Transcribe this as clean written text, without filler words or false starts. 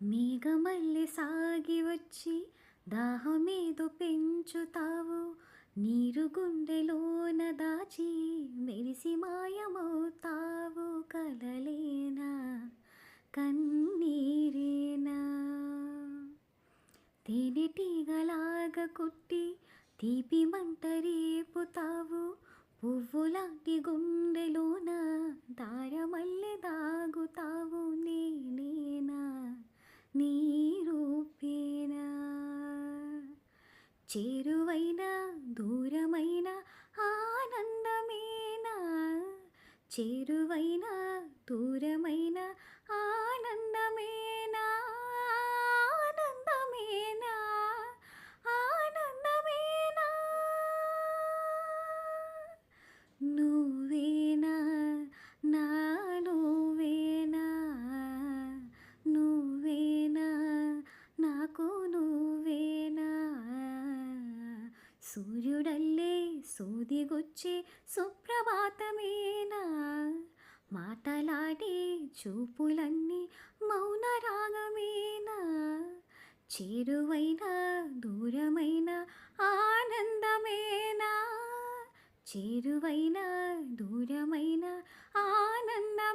మేఘమల్లె సాగి వచ్చి దాహమేదో పెంచుతావు, నీరు గుండెలోన దాచి మెరిసి మాయమవుతావు. కలలేనా కన్నీరేనా తేనెటీగలాగా కుట్టి తీపి మంట రేపుతావు, పువ్వులాంటి గుండెలోన దారమల్లె దాగుతావు. నేనేనా నీ రూపేనా చేరువైన దూరమైన ఆనందమేనా, చేరువైన దూరమైన ఆనందమేనా, ఆనందమేనా, ఆనందమేనా. నువ్వేనా నా నువ్వేనా, నువ్వేనా నాకు నువ్వేనా. సూర్యుడల్లే సూదిగొచ్చే సుప్రభాతమేనా, మాటలాడే చూపులన్నీ మౌన రాగమేనా. చేరువైన దూరమైన ఆనందమేనా, చేరువైన దూరమైన ఆనందమేనా.